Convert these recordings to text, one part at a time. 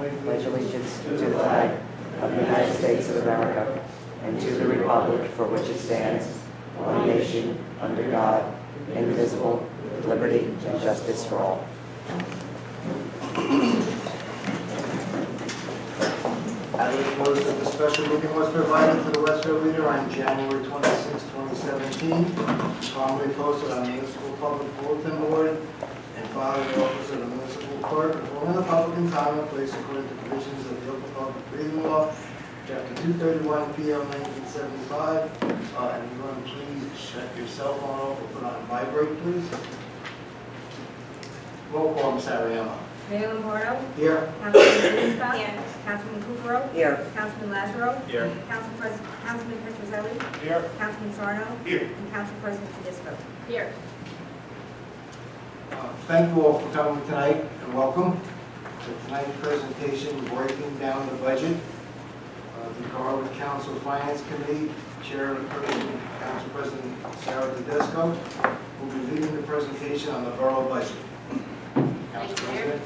pledge allegiance to the flag of the United States of America and to the republic for which it stands, one nation, under God, indivisible, with liberty and justice for all. As it notice that the special meeting was provided to the Westfield Leader on January 26, 2017, commonly posted on the municipal public bulletin board and filed in the office of the municipal clerk, informing the public in time and place according to provisions of the Open Public Meeting Law, Chapter 231, PL 1975. Everyone, please shut your cell phone off or put on vibrate, please. Roll call, Ms. Ariano. Mayor Lombardo? Here. Councilman Blumenstock? Here. Councilman Kukrow? Here. Councilman Lazaro? Here. Councilman Petrozelli? Here. Councilman Sarno? Here. And Council President Tedesco? Here. Thank you all for coming tonight and welcome to tonight's presentation, breaking down the budget. The Garwood Council Finance Committee, Chairperson Council President Sarah Tedesco, will be leading the presentation on the borough budget. Council President.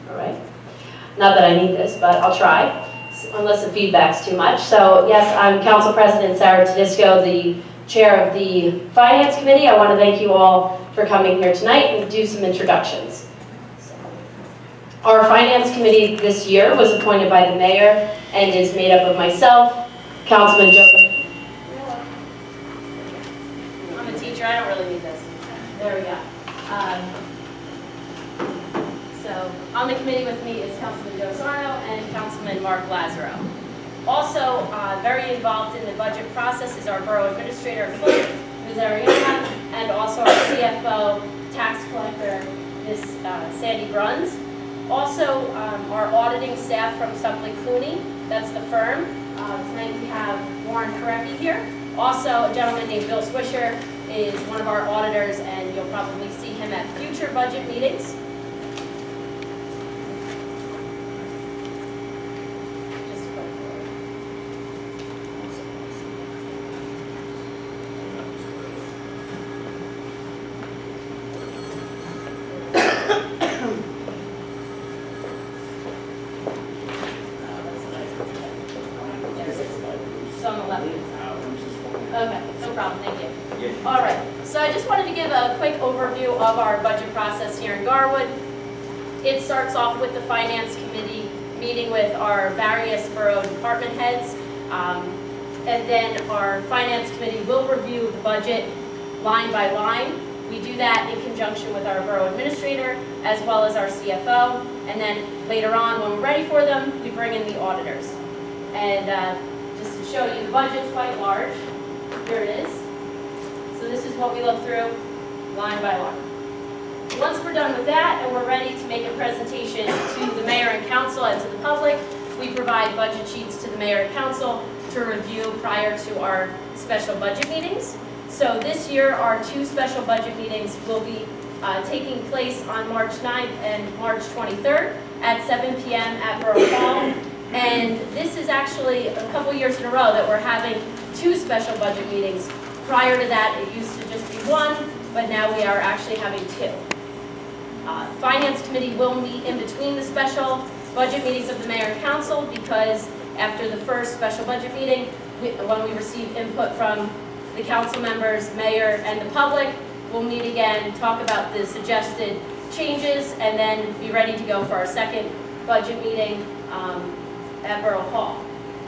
All right. Not that I need this, but I'll try, unless the feedback's too much. So yes, I'm Council President Sarah Tedesco, the Chair of the Finance Committee. I want to thank you all for coming here tonight and do some introductions. Our Finance Committee this year was appointed by the Mayor and is made up of myself, Councilman Joe. I'm a teacher, I don't really need this. There we go. So on the committee with me is Councilman Joe Sarno and Councilman Mark Lazaro. Also very involved in the budget process is our Borough Administrator, Ms. Ariana, and also our CFO, Tax Collector, Ms. Sandy Bruns. Also our auditing staff from Suppley Cooney, that's the firm. Tonight we have Warren Karepi here. Also a gentleman named Bill Swisher is one of our auditors, and you'll probably see him at future budget meetings. Okay, no problem, thank you. All right, so I just wanted to give a quick overview of our budget process here in Garwood. It starts off with the Finance Committee meeting with our various borough department heads, and then our Finance Committee will review the budget line by line. We do that in conjunction with our borough administrator as well as our CFO, and then later on, when we're ready for them, we bring in the auditors. And just to show you, the budget's quite large. Here it is. So this is what we look through line by line. Once we're done with that and we're ready to make a presentation to the mayor and council and to the public, we provide budget sheets to the mayor and council to review prior to our special budget meetings. So this year, our two special budget meetings will be taking place on March 9th and March 23rd at 7 p.m. at Borough Hall. And this is actually a couple years in a row that we're having two special budget meetings. Prior to that, it used to just be one, but now we are actually having two. Finance Committee will meet in between the special budget meetings of the Mayor and Council, because after the first special budget meeting, when we receive input from the council members, mayor, and the public, we'll meet again, talk about the suggested changes, and then be ready to go for our second budget meeting at Borough Hall.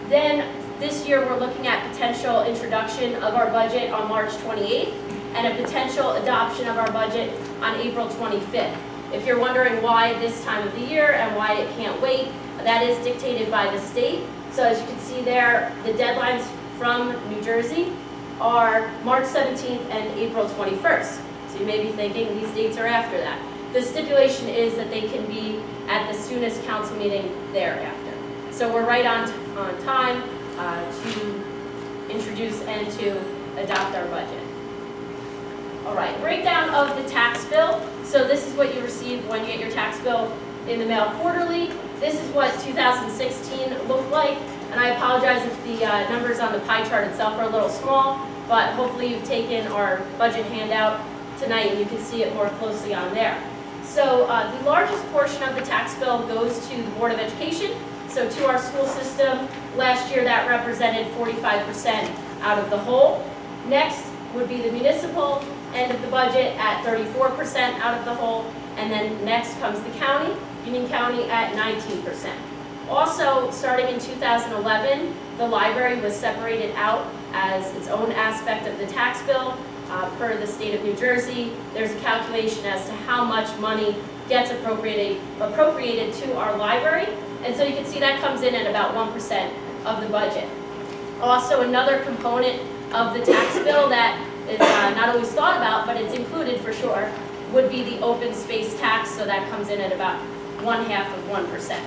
Then this year we're looking at potential introduction of our budget on March 28th and a potential adoption of our budget on April 25th. If you're wondering why this time of the year and why it can't wait, that is dictated by the state. So as you can see there, the deadlines from New Jersey are March 17th and April 21st. So you may be thinking these dates are after that. The stipulation is that they can be at the soonest council meeting thereafter. So we're right on time to introduce and to adopt our budget. All right, breakdown of the tax bill. So this is what you receive when you get your tax bill in the mail quarterly. This is what 2016 looked like. And I apologize if the numbers on the pie chart itself are a little small, but hopefully you've taken our budget handout tonight and you can see it more closely on there. So the largest portion of the tax bill goes to the Board of Education, so to our school system. Last year that represented 45% out of the whole. Next would be the municipal end of the budget at 34% out of the whole, and then next comes the county, Union County at 19%. Also, starting in 2011, the library was separated out as its own aspect of the tax bill. Per the state of New Jersey, there's a calculation as to how much money gets appropriated to our library, and so you can see that comes in at about 1% of the budget. Also, another component of the tax bill that is not always thought about, but it's included for sure, would be the open space tax, so that comes in at about 1/2 of 1%.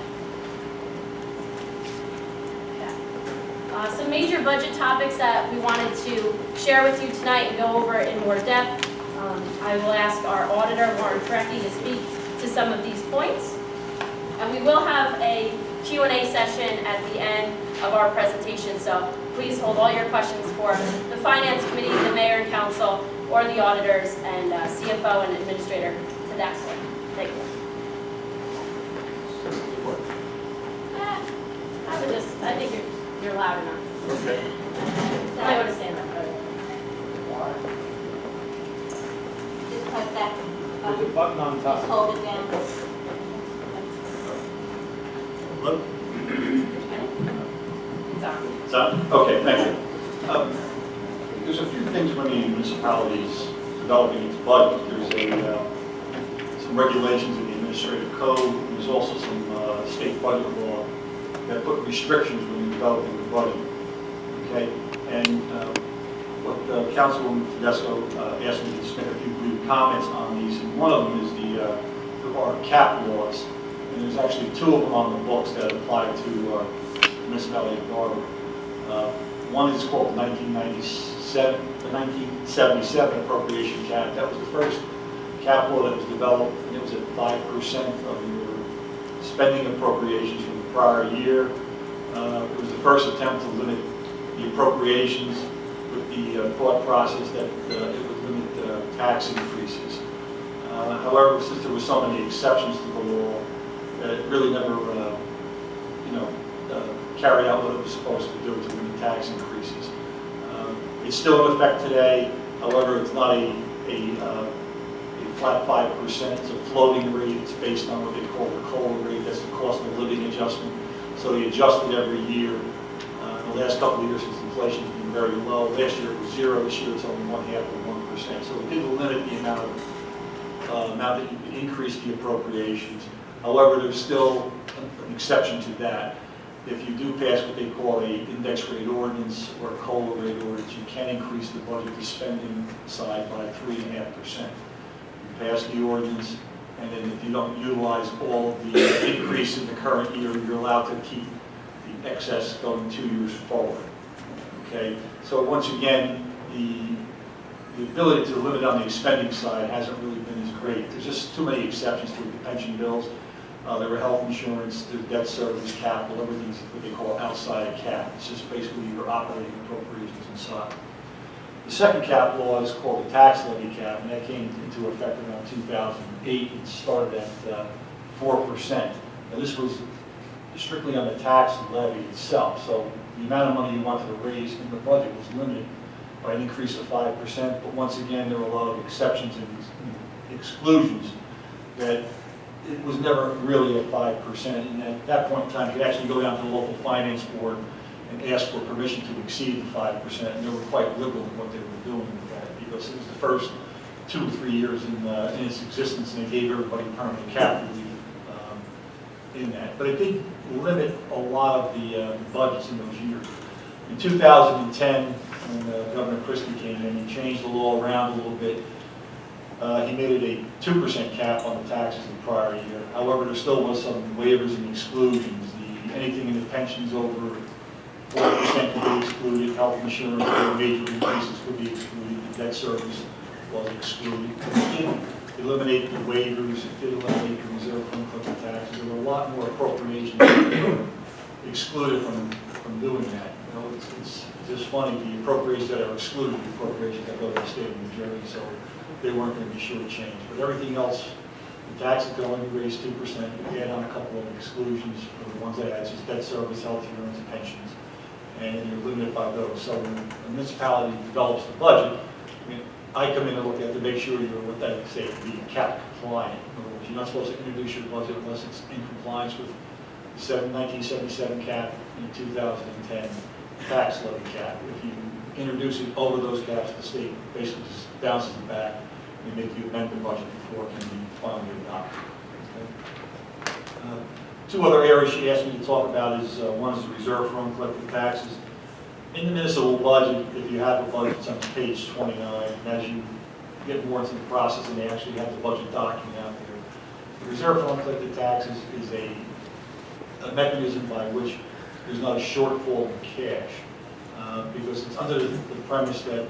Some major budget topics that we wanted to share with you tonight and go over in more depth. I will ask our auditor, Warren Trecky, to speak to some of these points. And we will have a Q&A session at the end of our presentation, so please hold all your questions for the Finance Committee, the Mayor and Council, or the auditors and CFO and Administrator to that point. Thank you. I think you're loud enough. Okay. Then I go to stand up. Just press that, There's a button on just top. hold it down. Hello? It's on. It's on? Okay, thank you. There's a few things when the municipality is developing its budget. There's some regulations in the administrative code. There's also some state budget law that put restrictions when you're developing the budget. Okay, and what Councilwoman Tedesco asked me to just make a few brief comments on these, and one of them is there are cap laws, and there's actually two of them on the books that apply to municipality of Garwood. One is called the 1977 appropriation cap. That was the first cap law that was developed, and it was at 5% of your spending appropriations from the prior year. It was the first attempt to limit the appropriations with the thought process that it would limit tax increases. However, since there were so many exceptions to the law, it really never, carried out what it was supposed to do to limit tax increases. It's still in effect today. However, it's not a flat 5%. It's a floating rate. It's based on what they call the COLA rate. That's the cost of living adjustment. So they adjust it every year. The last couple of years, since inflation has been very low, last year it was 0. This year it's only 1/2 of 1%. So it did limit the amount that you can increase the appropriations. However, there's still an exception to that. If you do pass what they call a index rate ordinance or a COLA rate ordinance, you can increase the budget to spending side by 3.5%. You pass the ordinance, and then if you don't utilize all of the increase in the current year, you're allowed to keep the excess going 2 years forward. Okay, so once again, the ability to limit on the spending side hasn't really been as great. There's just too many exceptions to the pension bills. There were health insurance, there's debt service, capital, everything's what they call outside cap. It's just basically your operating appropriations inside. The second cap law is called the tax levy cap, and that came into effect around 2008 and started at 4%. Now this was strictly on the tax levy itself, so the amount of money you wanted to raise in the budget was limited by an increase of 5%, but once again, there were a lot of exceptions and exclusions that it was never really at 5%, and at that point in time, you could actually go down to the local finance board and ask for permission to exceed the 5%, and they were quite liberal in what they were doing with that, because it was the first 2 or 3 years in its existence, and they gave everybody permanent cap relief in that. But it did limit a lot of the budgets in those years. In 2010, when Governor Christie came in, he changed the law around a little bit. He made it a 2% cap on the taxes the prior year. However, there still was some waivers and exclusions. Anything in the pensions over 4% could be excluded, health insurance or major increases could be excluded, the debt service was excluded. It did eliminate the waivers, it did eliminate the reserve for income taxes. There were a lot more appropriations that were excluded from from doing that. You know, it's just funny, the appropriations that are excluded, the appropriations that go to the state of New Jersey, so they weren't going to be shortchanged. But everything else, the taxes can only be raised 2%. You add on a couple of exclusions for the ones that add, just debt service, health insurance, and pensions, and then you're limited by those. So when a municipality develops the budget, I mean, I come in and look at it to make sure you're what they say be cap compliant. In other words, you're not supposed to introduce your budget unless it's in compliance with the 1977 cap and 2010 tax levy cap. If you introduce it over those caps, the state basically just bounces it back and make you amend the budget before it can be finally adopted. Okay? Two other areas she asked me to talk about is one is the reserve for uncollected taxes. In the municipal budget, if you have a budget, it's on page 29, and as you get more into the process and they actually have the budget document out there, the reserve for uncollected taxes is a mechanism by which there's not a shortfall in cash, because it's under the premise that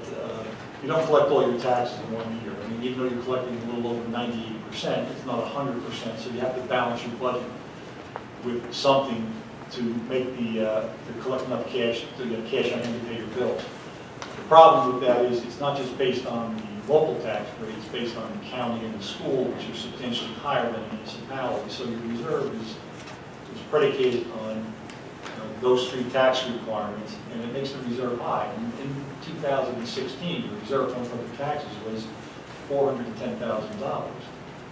you don't collect all your taxes in 1 year. I mean, even though you're collecting a little over 98%, it's not 100%, so you have to balance your budget with something to make to collect enough cash to get cash on hand to pay your bills. The problem with that is it's not just based on the local tax rate, it's based on the county and the school, which are substantially higher than the municipality. So your reserve is predicated on those three tax requirements, and it makes the reserve high. In 2016, the reserve fund for the taxes was $410,000.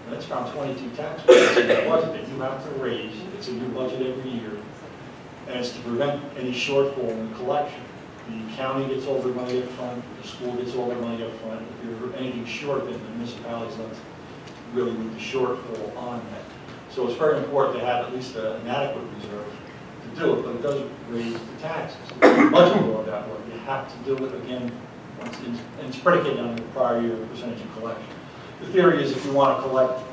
And that's around 22 tax rates in the budget that you have to raise. It's in your budget every year, and it's to prevent any shortfall in the collection. The county gets all their money up front, the school gets all their money up front. If you're anything short, then the municipality's left really with the shortfall on that. So it's very important to have at least an adequate reserve to do it, but it does raise the taxes. The budget law that way. You have to do it again, and it's predicated on the prior year percentage of collection. The theory is if you want to collect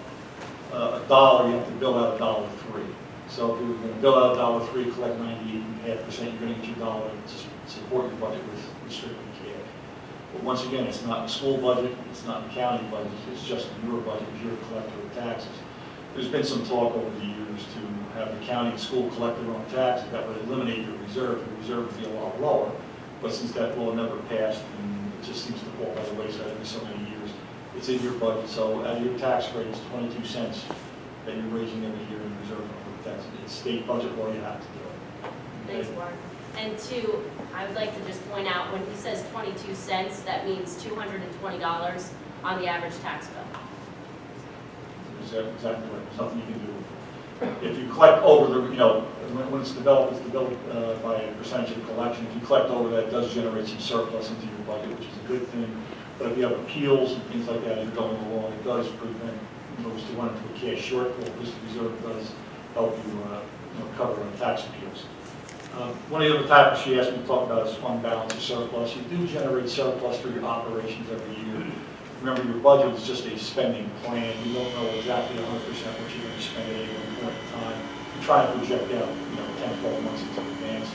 $1, you have to bill out $1.03. So if you're going to bill out $1.03, collect 98.5%, you're going to get your dollar to support your budget with strictly cash. But once again, it's not in the school budget, it's not in the county budget, it's just in your budget if you're a collector of taxes. There's been some talk over the years to have the county and school collect their own taxes. That would eliminate your reserve. The reserve would be a lot lower. But since that law never passed, and it just seems to fall by the wayside every so many years, it's in your budget. So out of your tax rate, it's 22 cents that you're raising every year in reserve for taxes. It's state budget law, you have to do it. Thanks, Warren. And two, I would like to just point out, when he says 22 cents, that means $220 on the average tax bill. Exactly right. There's nothing you can do. If you collect over the, when it's developed by a percentage of collection. If you collect over that, it does generate some surplus into your budget, which is a good thing. But if you have appeals and things like that as you're going along, it does prevent those to run into a cash shortfall, because the reserve does help you, cover on tax appeals. One of the other topics she asked me to talk about is fund balance or surplus. You do generate surplus through your operations every year. Remember, your budget is just a spending plan. You don't know exactly 100% what you're going to spend at any one point in time. You try to project out, 10, 12 months into advance.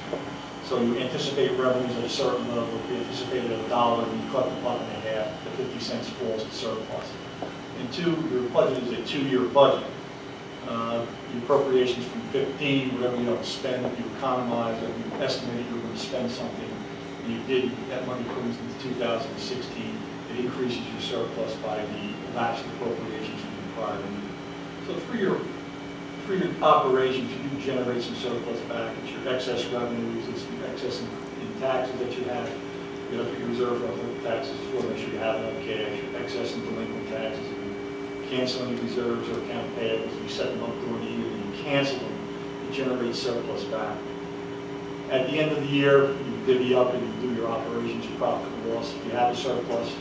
So you anticipate revenues at a certain level. If you anticipate at $1, and you cut the buck in half, the 50 cents falls to surplus. And two, your budget is a 2-year budget. The appropriations from 15, whatever you don't spend, if you economize, if you estimate you're going to spend something, and you did, that money comes into 2016. It increases your surplus by the lapsed appropriations from the prior year. So through your operations, you do generate some surplus back. It's your excess revenues, it's the excess in taxes that you have. You look at your reserve for taxes as well, make sure you have enough cash, excess in delinquent taxes. If you cancel any reserves or account payables, you set them up during the year, and you cancel them, you generate surplus back. At the end of the year, you divvy up and you do your operations, your profit and loss. If you have a surplus,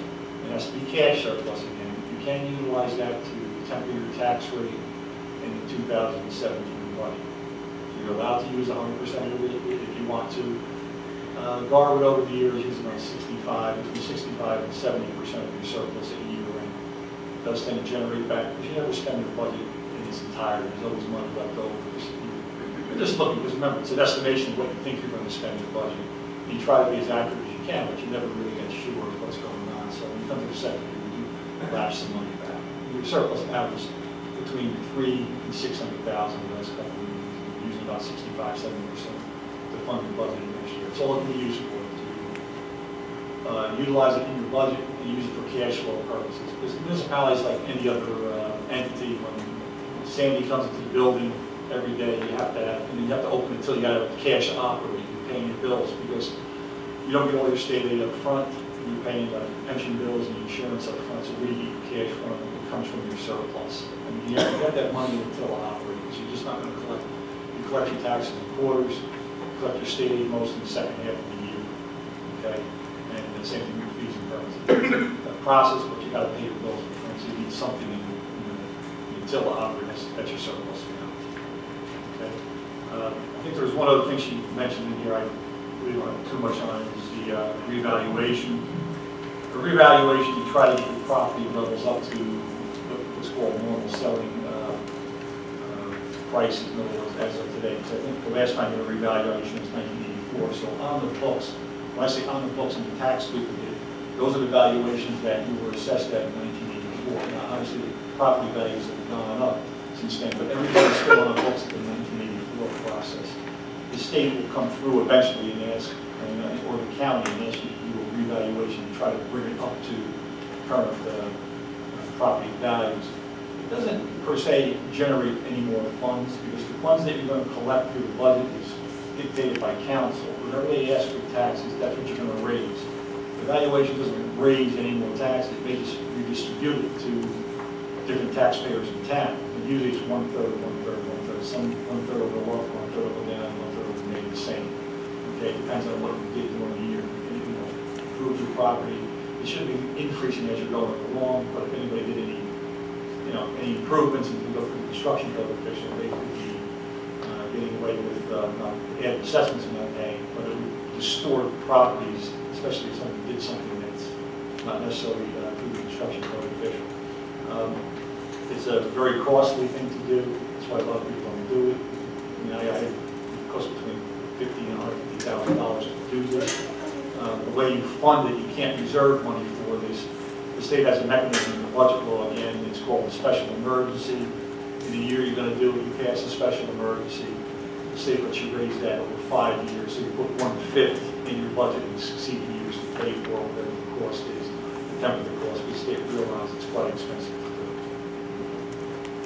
it has to be cash surplus again. You can utilize that to temper your tax rate in the 2017 budget. You're allowed to use 100% of it if you want to. Garwood over the years uses about between 65 and 70% of your surplus at year end. It does tend to generate back, because you never spend your budget in its entirety. There's always money left over. You're just looking, because remember, it's an estimation of what you think you're going to spend your budget. You try to be as accurate as you can, but you never really get sure of what's going on. So when you come to the second year, you do lapse some money back. Your surplus averages between $300,000 and $600,000 the last couple of years, usually about 65–70% to fund the budget next year. It's all it can be used for, to utilize it in your budget and use it for cash flow purposes. Because municipalities, like any other entity, when Sandy comes into the building every day, you have to have, and you have to open it until you got cash to operate. You're paying your bills because you don't get all your state aid up front. You're paying pension bills and insurance up front, so where do you get your cash from? It comes from your surplus. I mean, you got that money until it operates. You're just not going to collect. You collect your taxes in quarters, you collect your state aid most in the second half of the year. Okay? And the same thing with fees and permits. It's a process, but you got to pay your bills up front, so you need something until it operates. That's your surplus amount. Okay? I think there was one other thing she mentioned in here. We don't have too much on it. Is the revaluation. The revaluation, you try to get your property levels up to what's called normal selling prices, in other words, as of today. So I think the last time you had a revaluation was 1984. So on the books, when I say on the books in the tax we did, those are the valuations that you were assessed at in 1984. Now, obviously, the property values have gone up since then, but everything is still on the books at the 1984 process. The state will come through eventually and ask, or the county, and ask you to do a revaluation and try to bring it up to current property values. It doesn't per se generate any more funds because the funds that you're going to collect through the budget is dictated by council. Whatever they ask for taxes, that's what you're going to raise. The valuation doesn't raise any more taxes, it may just redistribute it to different taxpayers in town. And usually it's one-third, one-third, one-third. Some one-third will go up, one-third will go down, one-third will remain the same. Okay, it depends on what you did during the year. Improve your property. It should be increasing as you're going along, but if anybody did any, any improvements and you go through the construction code official, they could be getting away with not added assessments and not paying, but it would distort properties, especially if someone did something that's not necessarily through the construction code official. It's a very costly thing to do. That's why a lot of people don't do it. It costs between $50,000 and $150,000 to do this. The way you fund it, you can't reserve money for this. The state has a mechanism in the budget law again. It's called a special emergency. In the year you're going to do it, you pass a special emergency. The state lets you raise that over 5 years, so you put 1/5 in your budget in succeeding years to pay for whatever the cost is, the temporary cost. But the state realizes it's quite expensive to do.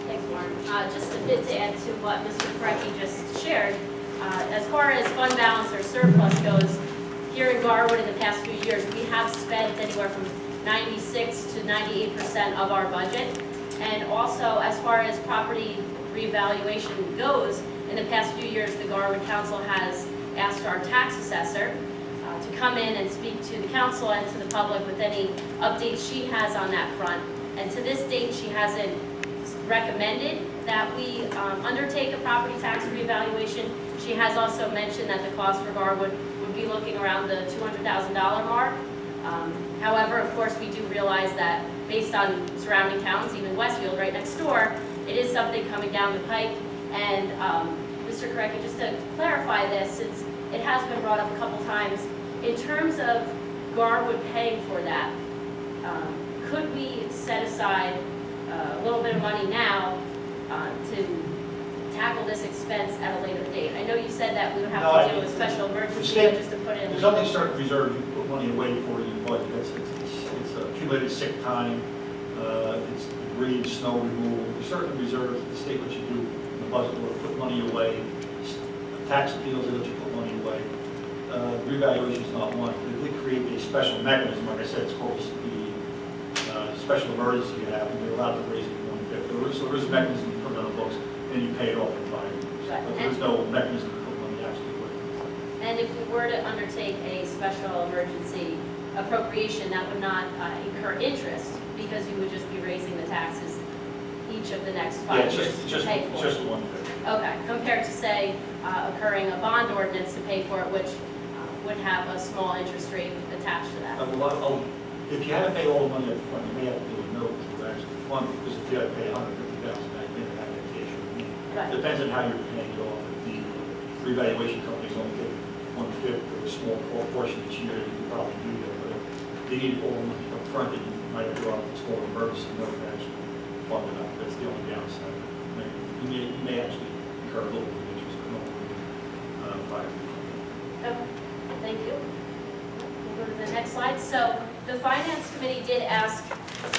Thanks, Mark. Just a bit to add to what Mr. Freckie just shared. As far as fund balance or surplus goes, here in Garwood in the past few years, we have spent anywhere from 96 to 98% of our budget. And also, as far as property revaluation goes, in the past few years, the Garwood Council has asked our tax assessor to come in and speak to the council and to the public with any updates she has on that front. And to this date, she hasn't recommended that we undertake a property tax reevaluation. She has also mentioned that the cost for Garwood would be looking around the $200,000 mark. However, of course, we do realize that based on surrounding towns, even Westfield right next door, it is something coming down the pike. And Mr. Korecki, just to clarify this, since it has been brought up a couple times, in terms of Garwood paying for that, could we set aside a little bit of money now to tackle this expense at a later date? I know you said that we would have to do a special emergency, but just to put in. There's only certain reserves you can put money away for in your budget. It's accumulated sick time, it's debris, snow removal. There's certain reserves that the state lets you do in the budget where put money away. Tax appeals they let you put money away. Revaluation is not one. They did create a special mechanism, like I said, it's called the special emergency you have, and you're allowed to raise it 1/5. So there is a mechanism to put it on the books, and you pay it off in 5 years. Right. But there's no mechanism to put money actually away. And if we were to undertake a special emergency appropriation, that would not incur interest because you would just be raising the taxes each of the next 5 years to pay for it. Just 1/5. Okay, compared to, say, occurring a bond ordinance to pay for it, which would have a small interest rate attached to that. If you had to pay all the money up front, you may have to do a note to actually fund it, because if you had to pay $150,000, you may have that cash with me. Right. Depends on how you're paying it off. If the revaluation companies only get 1/5 or a small portion each year, you can probably do that. But if they need all the money up front, then you might have to go out and score an emergency note to actually fund it up. That's the only downside. You may actually incur a little bit of interest, but not prior. slide. So the Finance Committee did ask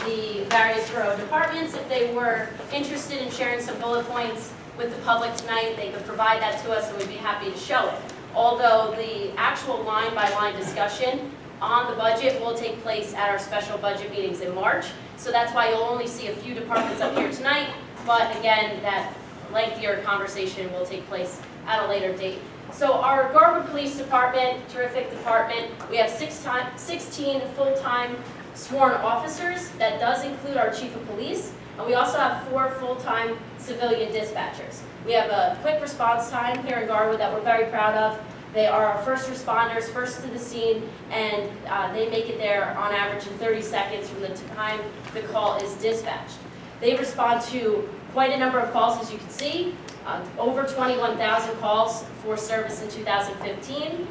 the various borough departments if they were interested in sharing some bullet points with the public tonight. They could provide that to us and we'd be happy to show it. Although the actual line-by-line discussion on the budget will take place at our special budget meetings in March. So that's why you'll only see a few departments up here tonight. But again, that lengthier conversation will take place at a later date. So our Garwood Police Department, terrific department, we have 16 full-time sworn officers. That does include our chief of police. And we also have 4 full-time civilian dispatchers. We have a quick response time here in Garwood that we're very proud of. They are our first responders, first to the scene, and they make it there on average in 30 seconds from the time the call is dispatched. They respond to quite a number of calls, as you can see, over 21,000 calls for service in 2015.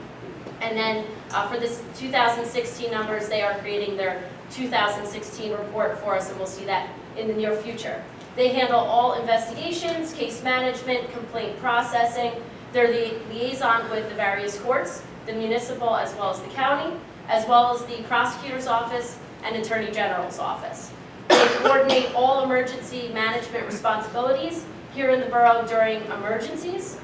And then for this 2016 numbers, they are creating their 2016 report for us, and we'll see that in the near future. They handle all investigations, case management, complaint processing. They're the liaison with the various courts, the municipal as well as the county, as well as the prosecutor's office and attorney general's office. They coordinate all emergency management responsibilities here in the borough during emergencies.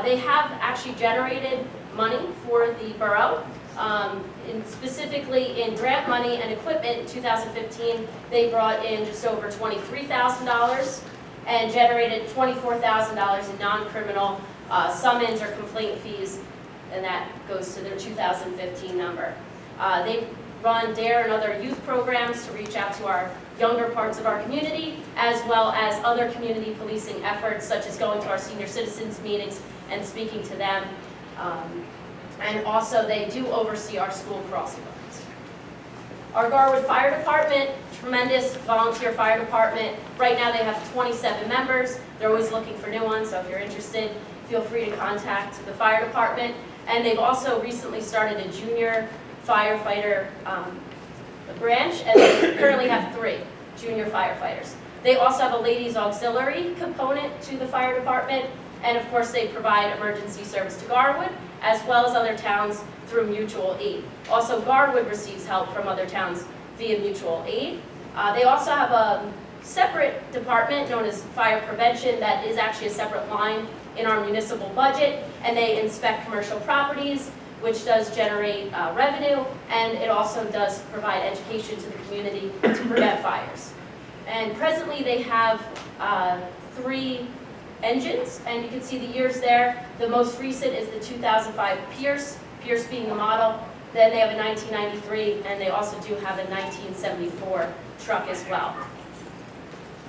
They have actually generated money for the borough. Specifically in grant money and equipment in 2015, they brought in just over $23,000 and generated $24,000 in non-criminal summons or complaint fees, and that goes to their 2015 number. They run DARE and other youth programs to reach out to our younger parts of our community, as well as other community policing efforts, such as going to our senior citizens meetings and speaking to them. And also they do oversee our school crossing guards. Our Garwood Fire Department, tremendous volunteer fire department. Right now they have 27 members. They're always looking for new ones, so if you're interested, feel free to contact the fire department. And they've also recently started a junior firefighter branch, and they currently have 3 junior firefighters. They also have a ladies auxiliary component to the fire department, and of course they provide emergency service to Garwood, as well as other towns through mutual aid. Also, Garwood receives help from other towns via mutual aid. They also have a separate department known as fire prevention that is actually a separate line in our municipal budget, and they inspect commercial properties, which does generate revenue, and it also does provide education to the community to prevent fires. And presently they have 3 engines, and you can see the years there. The most recent is the 2005 Pierce being the model. Then they have a 1993, and they also do have a 1974 truck as well.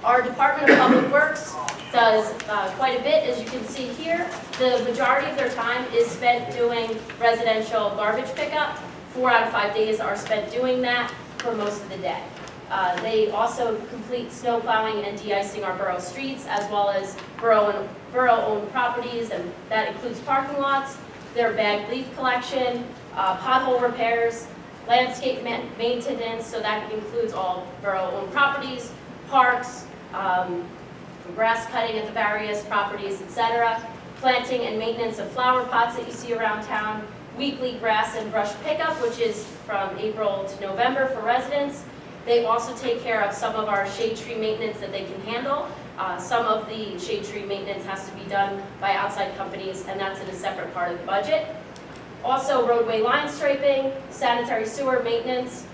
Our Department of Public Works does quite a bit, as you can see here. The majority of their time is spent doing residential garbage pickup. 4 out of 5 days are spent doing that for most of the day. They also complete snow plowing and de-icing our borough streets, as well as borough-owned properties, and that includes parking lots, their bagged leaf collection, pothole repairs, landscape maintenance, so that includes all borough-owned properties, parks, grass cutting at the various properties, etc., planting and maintenance of flower pots that you see around town, weekly grass and brush pickup, which is from April to November for residents. They also take care of some of our shade tree maintenance that they can handle. Some of the shade tree maintenance has to be done by outside companies, and that's in a separate part of the budget. Also, roadway line striping, sanitary sewer maintenance,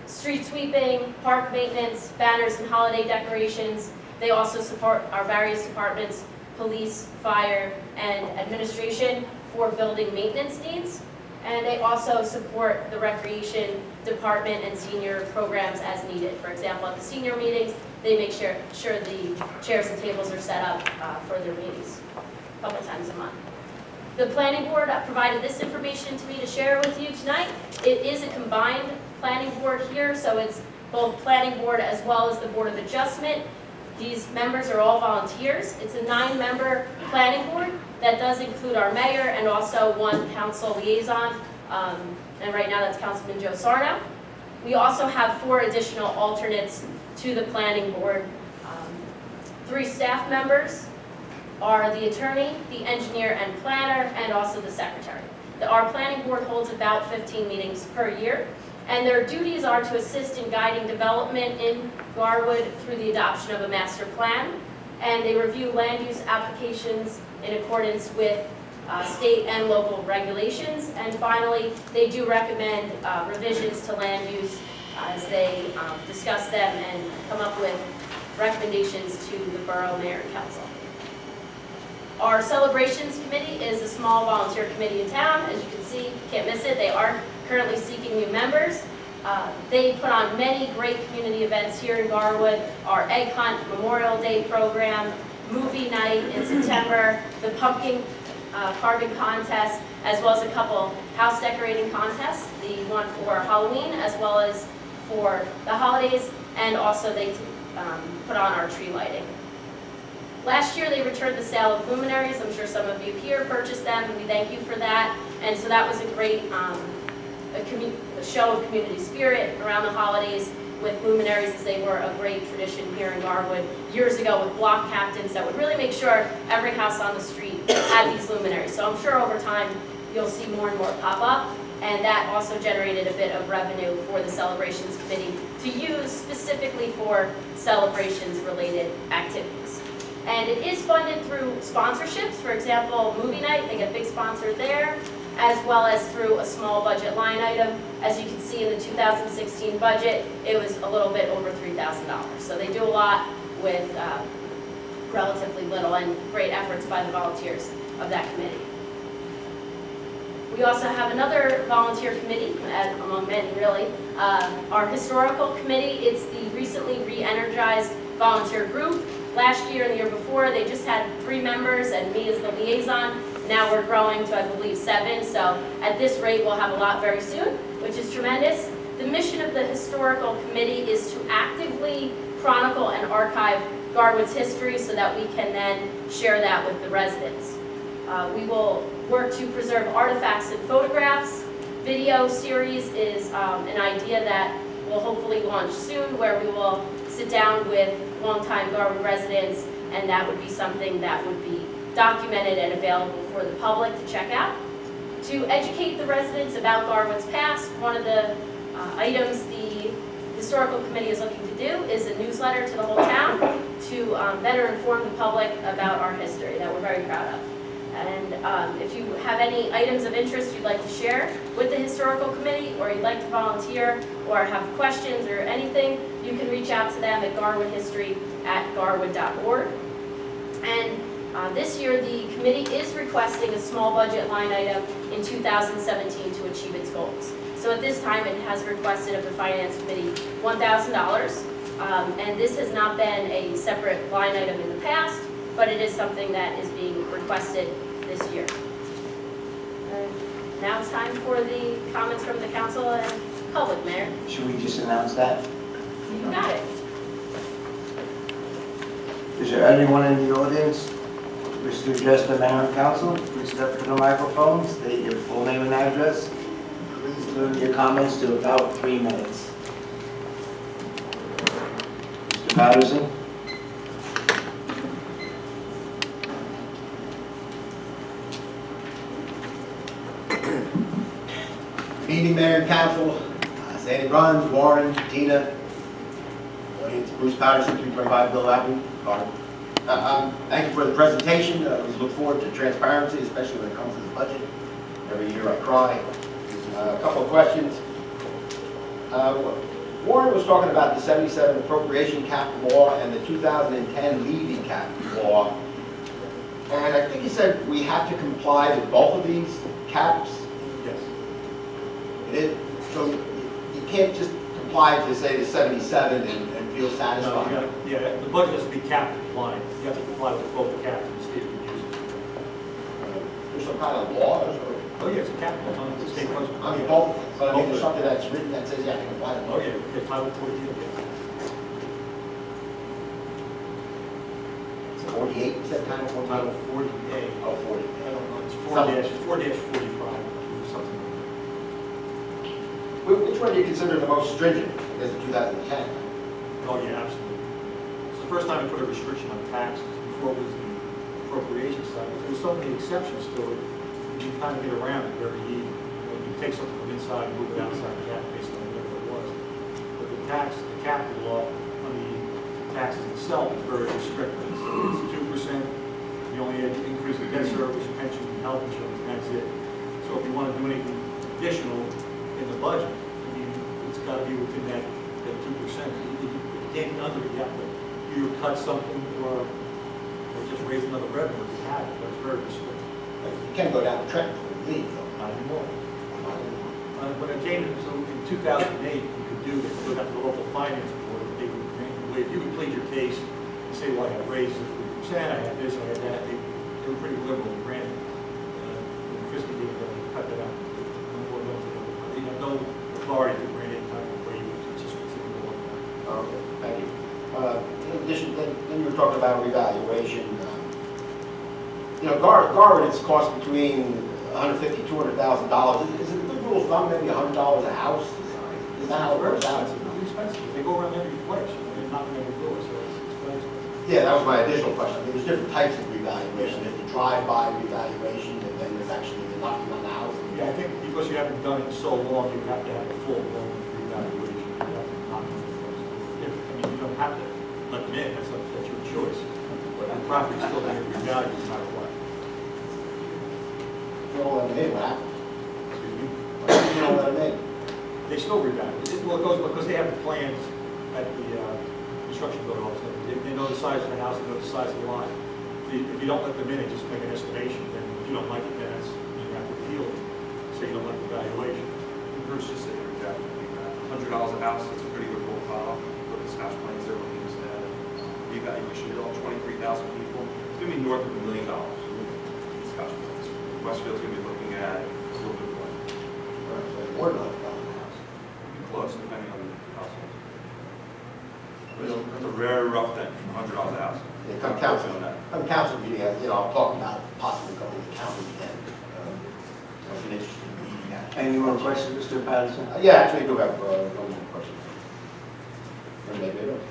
street sweeping, park maintenance, banners and holiday decorations. They also support our various departments, police, fire, and administration for building maintenance needs. And they also support the recreation department and senior programs as needed. For example, at the senior meetings, they make sure the chairs and tables are set up for their meetings a couple times a month. The planning board provided this information to me to share with you tonight. It is a combined planning board here, so it's both planning board as well as the board of adjustment. These members are all volunteers. It's a 9-member planning board that does include our mayor and also 1 council liaison, and right now that's Councilman Joe Sarno. We also have 4 additional alternates to the planning board. 3 staff members are the attorney, the engineer and planner, and also the secretary. Our planning board holds about 15 meetings per year. And their duties are to assist in guiding development in Garwood through the adoption of a master plan. And they review land use applications in accordance with state and local regulations. And finally, they do recommend revisions to land use as they discuss them and come up with recommendations to the borough mayor and council. Our celebrations committee is a small volunteer committee in town. As you can see, you can't miss it. They are currently seeking new members. They put on many great community events here in Garwood. Our Egg Hunt Memorial Day program, movie night in September, the pumpkin carving contest, as well as a couple house decorating contests, the one for Halloween as well as for the holidays, and also they put on our tree lighting. Last year they returned the sale of luminaries. I'm sure some of you here purchased them, and we thank you for that. And so that was a great a show of community spirit around the holidays with luminaries, as they were a great tradition here in Garwood years ago with block captains that would really make sure every house on the street had these luminaries. So I'm sure over time you'll see more and more pop up, and that also generated a bit of revenue for the celebrations committee to use specifically for celebrations related activities. And it is funded through sponsorships. For example, movie night, they get a big sponsor there, as well as through a small budget line item. As you can see in the 2016 budget, it was a little bit over $3,000. So they do a lot with relatively little, and great efforts by the volunteers of that committee. We also have another volunteer committee, among many really, our historical committee. It's the recently re-energized volunteer group. Last year and the year before, they just had 3 members and me as the liaison. Now we're growing to, I believe, 7. So at this rate, we'll have a lot very soon, which is tremendous. The mission of the historical committee is to actively chronicle and archive Garwood's history so that we can then share that with the residents. We will work to preserve artifacts and photographs. Video series is an idea that will hopefully launch soon, where we will sit down with longtime Garwood residents, and that would be something that would be documented and available for the public to check out. To educate the residents about Garwood's past, one of the items the historical committee is looking to do is a newsletter to the whole town to better inform the public about our history that we're very proud of. And if you have any items of interest you'd like to share with the historical committee, or you'd like to volunteer, or have questions or anything, you can reach out to them at garwoodhistory@garwood.org. And this year the committee is requesting a small budget line item in 2017 to achieve its goals. So at this time it has requested of the Finance Committee $1,000, and this has not been a separate line item in the past, but it is something that is being requested this year. Now it's time for the comments from the council and public, Mayor. Should we just announce that? You got it. Is there anyone in the audience who wishes to address the mayor and council? Please step to the microphone, state your full name and address. Please limit your comments to about 3 minutes. Mr. Patterson? Meeting Mayor and Council, Sandy Bruns, Warren, Tina, audience, Bruce Patterson, 325 Bill Avenue, Garden. Thank you for the presentation. We look forward to transparency, especially when it comes to the budget. Every year I cry. A couple of questions. Warren was talking about the 77 appropriation cap law and the 2010 levy cap law. And I think he said we have to comply with both of these caps. So you can't just comply to say the 77 and feel satisfied. No, the budget has to be cap compliant. You have to comply with both the caps and the state reviews. There's some kind of law or? Oh, yeah, it's a cap law. It's the state budget. I mean, both, but I mean, there's something that's written that says you have to comply with Oh, both. yeah, it's Title 14. 48, you said Title 14? Title 40A. Oh, 40. I don't know, it's 4-45, something. Which one do you consider the most stringent? Because of 2010. Oh, yeah, absolutely. It's the first time we put a restriction on taxes. Before it was the appropriation side. There's so many exceptions to it, you kind of get around it very easy. You take something from inside and move it outside the cap based on the the capital law on the taxes itself is very restrictive. So it's 2%, you only increase the debt service, pension, and health insurance, and that's it. So if you want to do anything additional in the budget, I mean, it's got to be within that 2%. If you can't be under it, you have to either cut something or just raise another revenue if you have it, but it's very restrictive. You can't go down the track before you leave, though. Not anymore. When it came in, so in 2008, you could do this, you would have to go over the finance board, they would grant you, if you would plead your case and say, well, I had raises of 3%, I had this, I had that, they were pretty liberal in granting. When Christie did cut that out. You have no authority to grant any type of waiver, it's just considered law. Okay, thank you. In addition, then you were talking about revaluation. You know, Garwood, it's cost between $150,000 to $200,000. Is it a good rule of thumb, maybe $100 a house? Is that how it works out? It's expensive. They go around every place, they're not going to do it, so it's expensive. Yeah, that was my additional question. I mean, there's different types of revaluation. There's the drive-by revaluation, and then there's actually the knocking on the house. Yeah, I think because you haven't done it so long, you have to have a full-blown revaluation. You have to knock on the place. I mean, you don't have to let them in, that's your choice. But the property's still going to be revalued no matter what. You don't let them in, what happens? Excuse me? You don't let them in. They still revalue. Well, it goes because they have the plans at the construction building office. They know the size of the house, they know the size of the lot. If you don't let them in and just make an estimation, then if you don't like it, then you have to appeal it. So you don't like the valuation. Bruce just said $100 a house, it's a pretty good profile. Look at Scotch Plains, they're looking at revaluation of all 23,000 people. It's going to be north of $1 million in Scotch Plains. Westfield's going to be looking at a little bit more. More than $100 a house. Close, depending on the household. But it's a very rough thing, $100 a house. Yeah, come council meeting, you know, I'm talking about possibly going to the county again. It's an interesting meeting. Any more questions, Mr. Patterson? Yeah, actually, I do have one more question. Anybody else?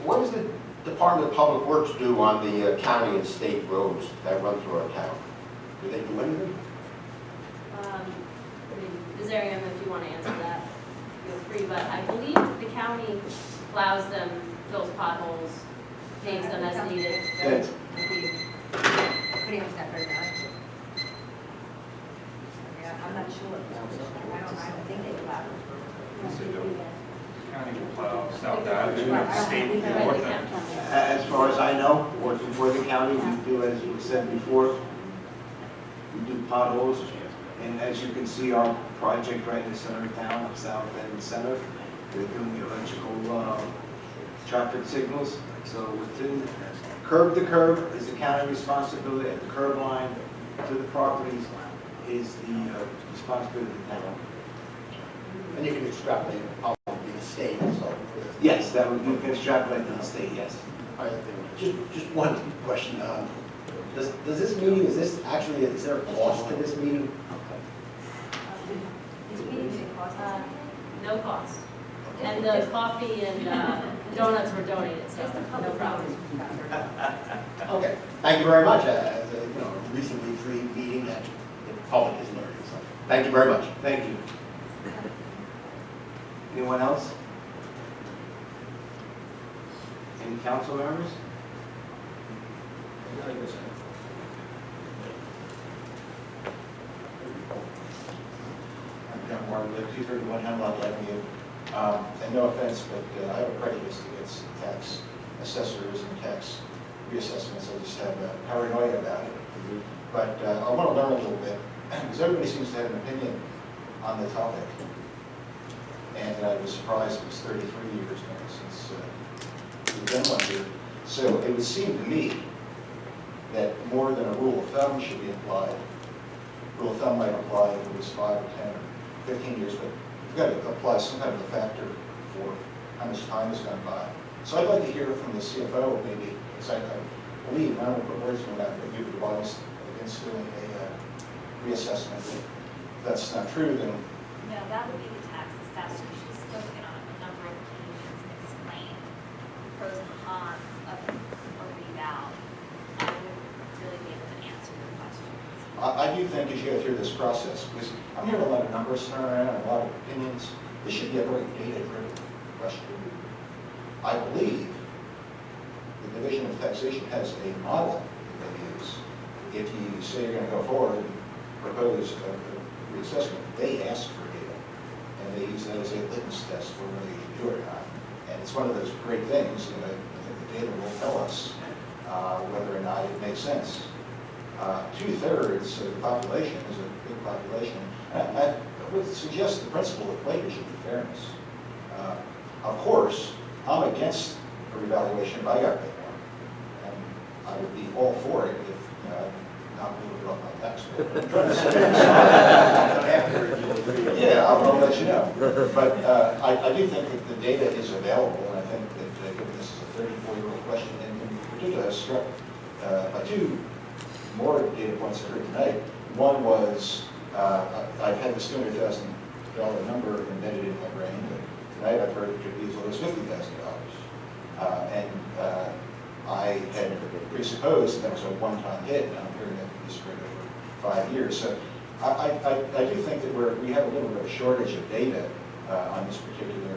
What does the Department of Public Works do on the county and state roads that run through our town? Do they do anything? Ms. Ariam, if you want to answer that, feel free, but I believe the county plows them, fills potholes, paves them as needed. Yes. Pretty much that right now. Yeah, I'm not sure. I don't think they allow it. Yes, they do. County will plow South Avenue, state will north end. As far as I know, working for the county, we do, as we said before, we do potholes. And as you can see, our project right in the center of town, south and center, we're doing the electrical traffic signals. So within curb to curb is the county responsibility, at the curb line to the properties is the responsibility of the town. And you can extrapolate probably the state and so. Yes, that would be extrapolate to the state, yes. All right, just one question. Does this meeting, is there a cost to this meeting? No cost. And the coffee and donuts were donated, so no problem. Okay, thank you very much. As a recently free meeting that the public is learning. So, thank you very much. Thank you. Anyone else? Any council members? I'm John Martin, 231 Hemlock Avenue. And no offense, but I have a prejudice against tax assessors and tax reassessments. I just have paranoia about it. But I want to learn a little bit, because everybody seems to have an opinion on the topic. And I was surprised it was 33 years now since we've been one here. So it would seem to me that more than a rule of thumb should be applied. Rule of thumb might apply if it was 5 or 10 or 15 years, but you've got to apply some kind of a factor for how much time has gone by. So I'd like to hear from the CFO, maybe, because I believe, I don't know what words from that, but you've advised against doing a reassessment. If that's not true, then No, that would be the tax assessor. She's spoken on a number of occasions and explained the pros and cons of a reval. I would really be able to answer your questions. I do think as you go through this process, because I'm hearing a lot of numbers thrown around and a lot of opinions, this should be a very data-driven question. I believe the Division of Taxation has a model that they use. If you say you're going to go forward and propose a reassessment, they ask for data, and they use that as a litmus test for whether you should do it or not. And it's one of those great things, you know, the data will tell us whether or not it makes sense. 2/3 of the population is a big population. I would suggest the principle at play should be fairness. Of course, I'm against a revaluation, but I got to pay more. And I would be all for it if, you know, I'm not moving it off my tax bill. I'm trying to say yeah, I'll let you know. But I do think that the data is available, and I think that given this is a 34-year-old question, and in particular, I was struck by two more data points I heard tonight. One was, I've had this $200,000 number embedded in my brain, but tonight I've heard it could be as low as $50,000. And I had presupposed that was a one-time hit, and I'm hearing that could be spread over 5 years. So I do think that we have a little bit of a shortage of data on this particular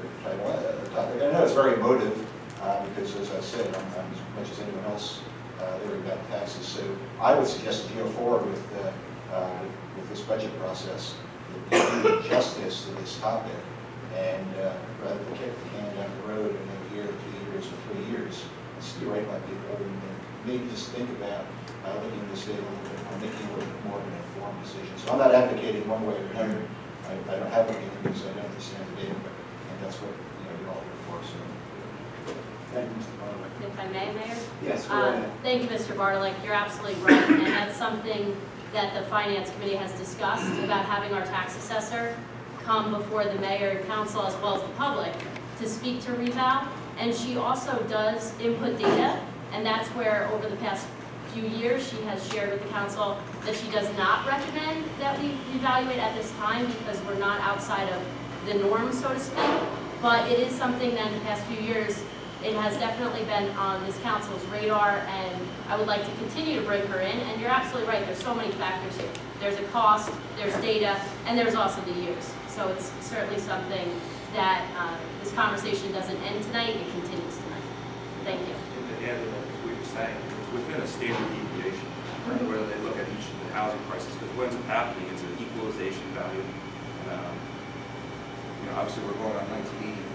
topic. I know it's very emotive because, as I said, I'm as much as anyone else worried about taxes. So I would suggest that you go forward with this budget process, that you do justice to this topic, and rather than kick the can down the road in a year, 2 years, or 3 years, let's do right by people, and maybe just think about looking at this data a little bit more, making a little bit more of an informed decision. So I'm not advocating one way or another. I don't have any because I don't understand the data, and that's what you're all here for. So thank you, Mr. Bartlett. If I may, Mayor? Yes, go ahead. Thank you, Mr. Bartlett. You're absolutely right, and that's something that the Finance Committee has discussed about having our tax assessor come before the mayor and council as well as the public to speak to reval. And she also does input data, and that's where over the past few years she has shared with the council that she does not recommend that we evaluate at this time because we're not outside of the norm, so to speak. But it is something that in the past few years it has definitely been on this council's radar, and I would like to continue to bring her in. And you're absolutely right, there's so many factors here. There's a cost, there's data, and there's also the years. So it's certainly something that this conversation doesn't end tonight, it continues tonight. Thank you. And to add to that, what you're saying, it's within a standard deviation, right, where they look at each of the housing prices, because what ends up happening is an equalization value. Obviously we're going on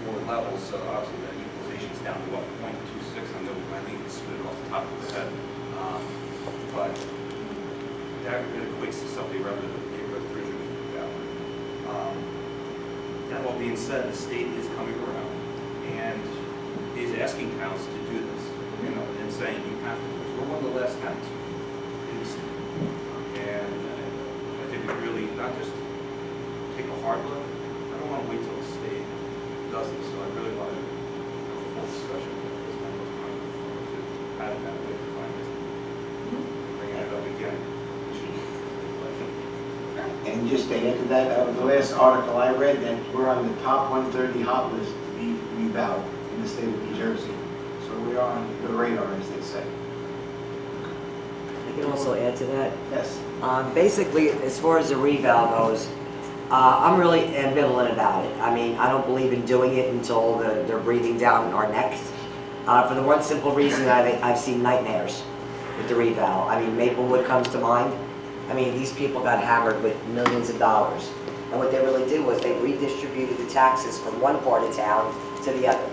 1984 levels, so obviously that equalization is down to what, 0.26. I know I think it's split off the top of the head, but that equates to something rather than the neighborhood value. That all being said, the state is coming around and is asking towns to do this, and saying you have to. We're one of the last towns in the state, and I think we really not just take a hard look. I don't want to wait till the state does this, so I really want to have a full discussion with this member of Congress to have that way to find this. Bringing it up again. And just to add to that, the last article I read, that we're on the top 130 hot list to be revaled in the state of New Jersey. So we are on the radar, as they say. I can also add to that. Yes. Basically, as far as the reval goes, I'm really ambivalent about it. I mean, I don't believe in doing it until they're breathing down our necks. For the one simple reason that I've seen nightmares with the reval. I mean, Maplewood comes to mind. I mean, these people got hammered with millions of dollars. And what they really did was they redistributed the taxes from one part of town to the other.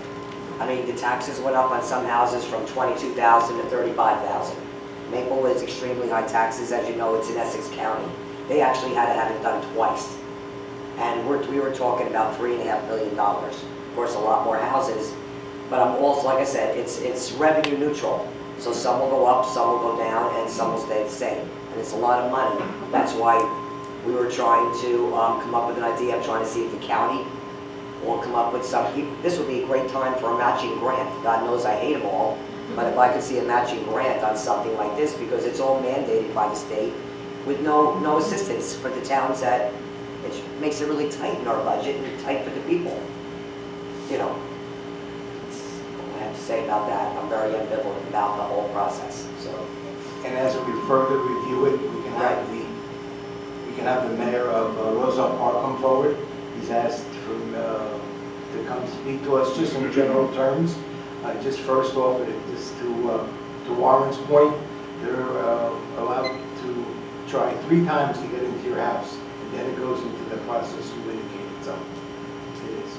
I mean, the taxes went up on some houses from $22,000 to $35,000. Maplewood is extremely high taxes. As you know, it's in Essex County. They actually had to have it done twice. And we were talking about $3.5 million. Of course, a lot more houses. But I'm also, like I said, it's revenue neutral. So some will go up, some will go down, and some will stay the same. And it's a lot of money. That's why we were trying to come up with an idea. I'm trying to see if the county will come up with something. This would be a great time for a matching grant. God knows I hate them all. But if I could see a matching grant on something like this, because it's all mandated by the state, with no assistance for the towns that it makes it really tight in our budget and tight for the people. That's all I have to say about that. I'm very ambivalent about the whole process. So. And as we further review it, we can have the can have the mayor of Roselle Park come forward. He's asked to come speak to us just in general terms. Just first off, just to Warren's point, they're allowed to try 3 times to get into your house, and then it goes into the process you indicated, so it is.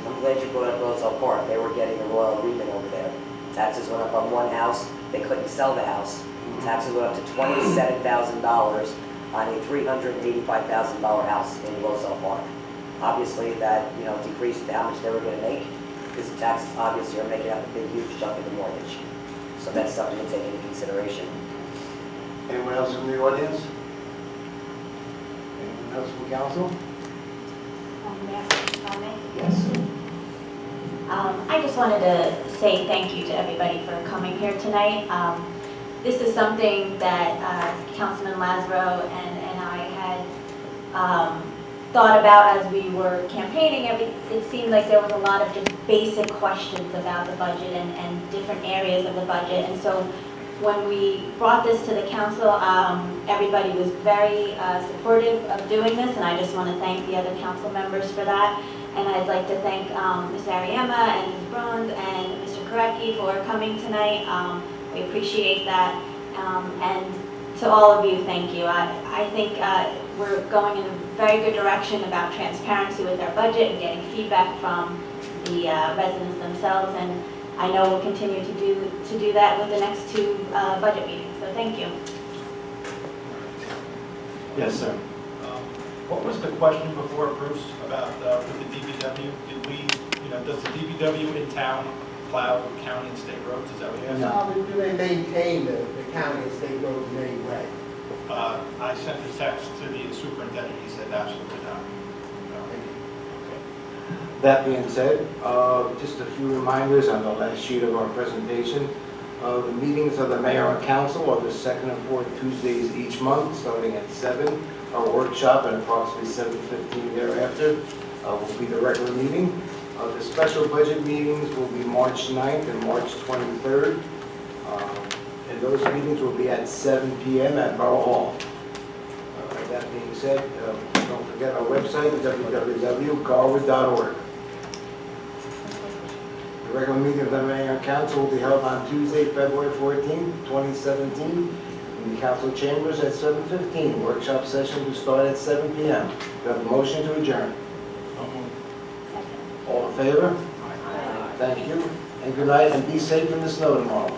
I'm glad you brought up Roselle Park. They were getting a royal agreement over there. Taxes went up on one house. They couldn't sell the house. Taxes went up to $27,000 on a $385,000 house in Roselle Park. Obviously, that decreased how much they were going to make, because the taxes obviously are making up a big, huge chunk of the mortgage. So that's something to take into consideration. Anyone else from the audience? Anyone else from council? Yes. I just wanted to say thank you to everybody for coming here tonight. This is something that Councilman Lazaro and I had thought about as we were campaigning. It seemed like there was a lot of just basic questions about the budget and different areas of the budget. And so when we brought this to the council, everybody was very supportive of doing this, and I just want to thank the other council members for that. And I'd like to thank Ms. Ariema and Ms. Bruns and Mr. Korecki for coming tonight. We appreciate that. And to all of you, thank you. I think we're going in a very good direction about transparency with our budget and getting feedback from the residents themselves. And I know we'll continue to do that with the next 2 budget meetings. So thank you. Yes, sir. What was the question before, Bruce, about with the DPW? Did we, does the DPW in town plow county and state roads? Is that what you asked? No. Do they maintain the county and state roads in any way? I sent a text to the superintendent. He said absolutely not. That being said, just a few reminders on the last sheet of our presentation. The meetings of the mayor and council are the 2nd and 4th Tuesdays each month, starting at 7. Our workshop at approximately 7:15 thereafter will be the regular meeting. The special budget meetings will be March 9th and March 23rd. And those meetings will be at 7 p.m. at Borough Hall. That being said, don't forget our website, www.garwood.org. The regular meeting of the mayor and council will be held on Tuesday, February 14th, 2017, in the council chambers at 7:15. Workshop session will start at 7 p.m. We have a motion to adjourn. All in favor? Thank you, and good night, and be safe in the snow tomorrow.